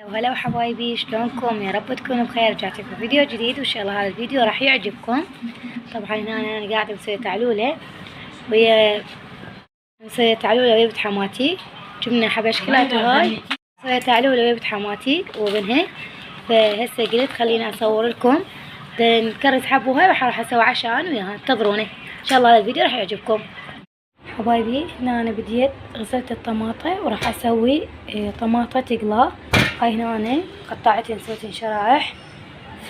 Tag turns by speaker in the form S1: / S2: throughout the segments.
S1: وهلا حبايبي، شلونكم؟ يا رب تكونوا بخير. رجعت لكم فيديو جديد وان شاء الله هذا الفيديو راح يعجبكم. طبعا هنا انا قاعده مسويه تعلوله ويا بنت حماتي. جبنا حبشكلات وهاي مسويه تعلوله ويا بنت حماتي وابنها. فهسه قلت خليني اصور لكم نكرس حبوها وراح اسوي عشاء انا وياها. انتظروني ان شاء الله هذا الفيديو راح يعجبكم حبايبي. هنا انا بديت غسلت الطماطة وراح اسوي طماطة تقلى. هاي هنا انا قطعتين سويتين شرائح.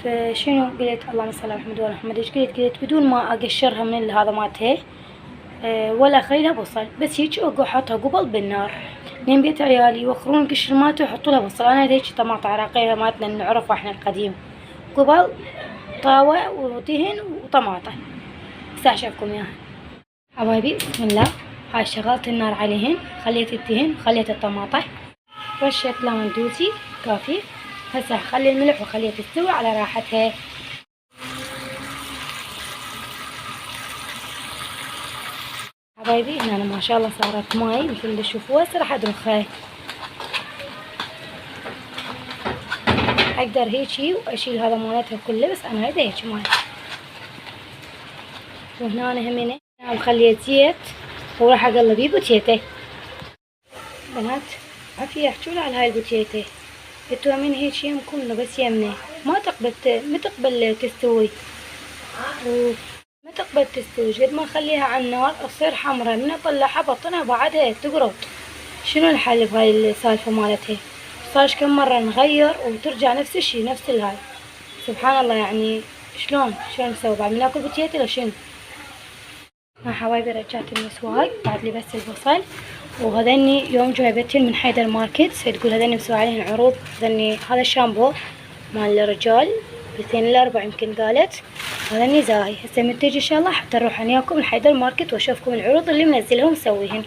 S1: فشنو قلت؟ اللهم صل على محمد وعلى محمد. ايش قلت بدون ما اقشرها من هذا مالتها ولا اخلي لها بصل، بس هيك احطها قبل بالنار. لين بيت عيالي يوخرون القشر مالته ويحطوا لها بصل. انا هيك طماطة عراقية مالتنا نعرفها احنا القديم، قبل طاوة ودهن وطماطة. هسه اشوفكم اياها حبايبي. بسم الله. هاي شغلت النار عليهن، خليت الدهن، خليت الطماطة، رشة ليمون دوسي كافي. هسه خلي الملح وخليها تستوي على راحتها. حبايبي هنا ما شاء الله صارت ماي مثل اللي تشوفوها. هسه راح ادرخها. اقدر هيجي واشيل هذا مالتها كله، بس انا هيدا هيك ماي. وهنا انا همينه مخليت زيت وراح اقلبيه بوتيته. بنات عافية احجوا على هاي البوتيته، قلتوها من هيك يمكن بس يمنه ما تقبل تستوي ما تقبل تستوي. قد ما اخليها على النار تصير حمرا، من اطلعها بطنها بعدها تقرط. شنو الحل بهاي السالفة مالتها؟ صارش كم مرة نغير وترجع نفس الشي نفس الهاي. سبحان الله، يعني شلون نسوي بعد ناكل بوتيته ولا شنو؟ حبايبي رجعت المسواق بعد لي بس البصل. وهذني يوم جايبتهن من حيدر ماركت. تقول هذني مسوي عليهن عروض. هذني هذا الشامبو مال الرجال ب2 ل4 يمكن قالت. هذني زاهي. هسه من تجي ان شاء الله حتى نروح وياكم من حيدر ماركت واشوفكم العروض اللي منزلهم مسويهن.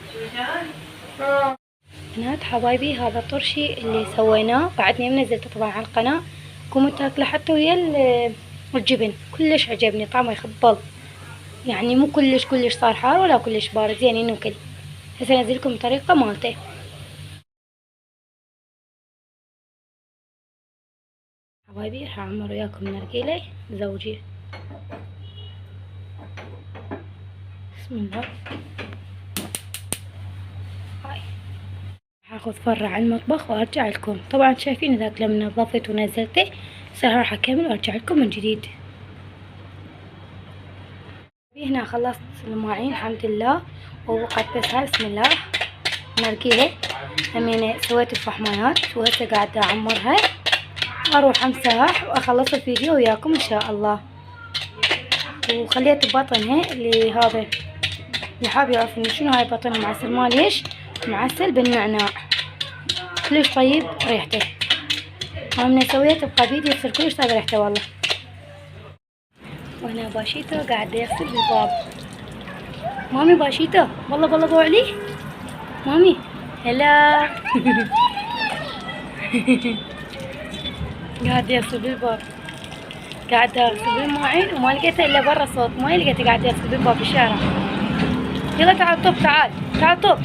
S1: بنات حبايبي هذا طرشي اللي سويناه بعدني منزلته طبعا على القناة. قوموا تاكله حتى ويا الجبن. كلش عجبني طعمه يخبل، يعني مو كلش صار حار ولا كلش بارد، يعني نوكل. هسه انزلكم الطريقة مالته. حبايبي راح اعمر وياكم نرجيلة زوجي. بسم الله. هاي راح اخذ فرة على المطبخ وارجع لكم. طبعا شايفين ذاك لما نظفت ونزلته. هسه راح اكمل وارجع لكم من جديد. هنا خلصت المواعين الحمد لله، ووقعت بس هاي بسم الله نرجيلة. همينه سويت الفحميات وهسه قاعدة اعمرها. اروح امسح واخلص الفيديو وياكم ان شاء الله. وخليت بطنها اللي هذا اللي حاب يعرف انه شنو هاي بطن معسل ماليش معسل بالنعناع. كلش طيب ريحته. انا من سويته بقى بيدي يصير كلش طيب ريحته والله. وهنا باشيتو قاعد يغسل بالباب. مامي باشيتو والله بوعلي مامي. هلا قاعد يغسل بالباب، قاعد اغسل بالمواعين وما لقيته الا برا صوت ماي. لقيته قاعد يغسل بالباب في الشارع. يلا تعال طب، تعال طب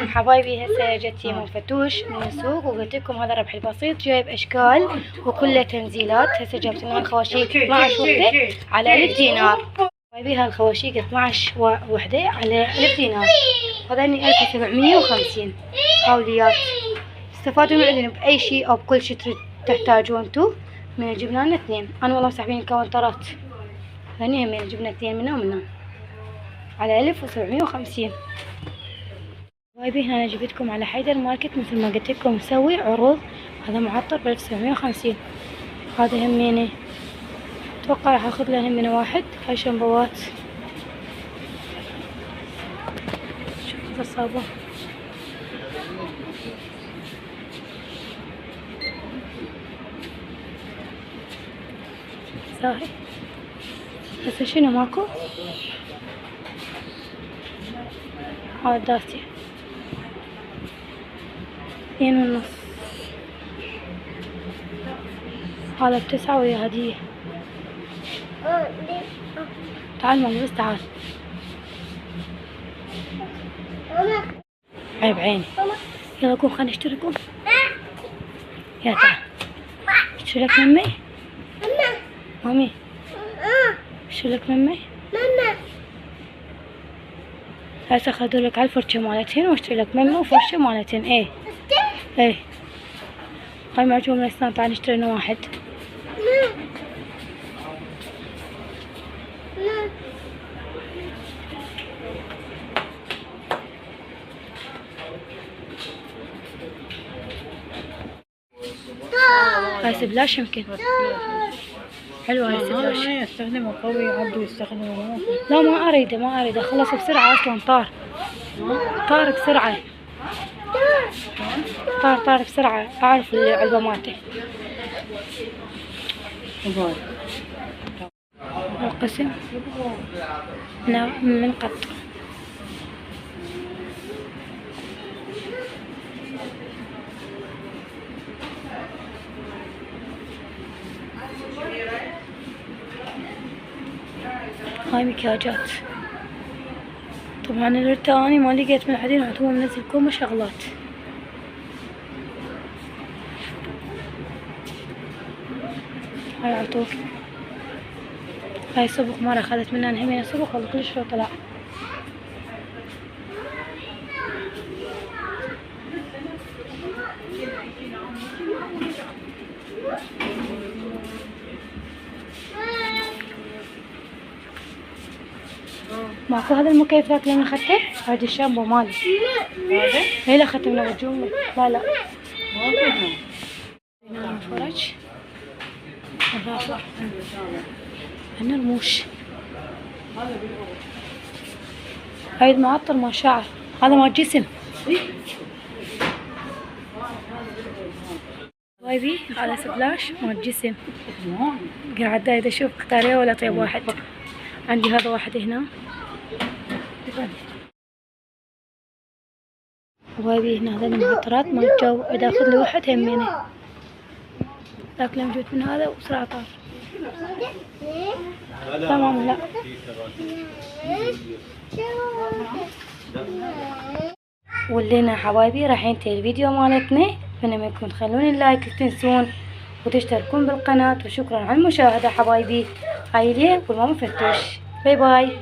S1: حبايبي. هسه جت يم فتوش من السوق وقلت لكم هذا ربح البسيط، جايب اشكال وكله تنزيلات. هسه جبت لنا الخواشيق 12 وحده على 1000 دينار. حبايبي هالخواشيق 12 وحده على 1000 دينار. هذني 1750 خوليات. استفادوا من عندنا باي شيء او بكل شيء تحتاجون انتو. من جبنا لنا 2. انا والله مسحبين الكاونترات. هني همين جبنا 2 منها ومنها على 1750. حبايبي هنا جبتكم على حيدر ماركت مثل ما قلت لكم مسوي عروض. هذا معطر ب 1750. هذا همينه اتوقع راح اخذ له همينه واحد. هاي شامبوات. شوف الصابون صاحي. هسه شنو ماكو؟ هذا داسي 2.5. هذا ب9 ويا هدية. تعال ماما بس تعال. عيب عيني. يلا قوم خلينا نشتري قوم. يا تعال اشتري لك ممي. مامي اشتري لك ممي. هسه اخذولك على الفرشة مالتين واشتري لك ممي وفرشة مالتين. ايه ايه هاي معجون من الاسنان. تعال نشتري لنا واحد. هاي سبلاش يمكن حلوة. هاي سبلاش
S2: يستخدمه قوي عبده يستخدمه.
S1: لا ما اريده خلص بسرعة اصلا. طار بسرعة. طار بسرعة. اعرف العلبة مالته. القسم من قط. هاي مكياجات. طبعا الثاني ما لقيت من الحديد هو منزل كومة شغلات. هاي عطوك. هاي صبغ مرة اخذت منها همينة صبغ والله كلش حلو طلع. ماكو هذا المكيف ذاك اللي انا اخذته. هذا الشامبو مالي. هذا؟ اي لا اخذته من ابو جمله. لا هنا فرج. الرافع. هنا رموش. هاي المعطر مال شعر. هذا مال جسم. بايبي هذا سبلاش مال جسم. قاعدة اشوف اختاريه ولا طيب واحد. عندي هذا واحد هنا. وهاي هنا هذا المعطرات مال الجو. اذا اخذ لي واحد همينه. ذاك اللي موجود من هذا وسرعة طار. تمام. لا ولينا حبايبي راح ينتهي الفيديو مالتنا. اتمنى منكم تخلون اللايك لا تنسون وتشتركون بالقناة. وشكرا على المشاهدة حبايبي. هاي ليه والماما فتوش. باي باي.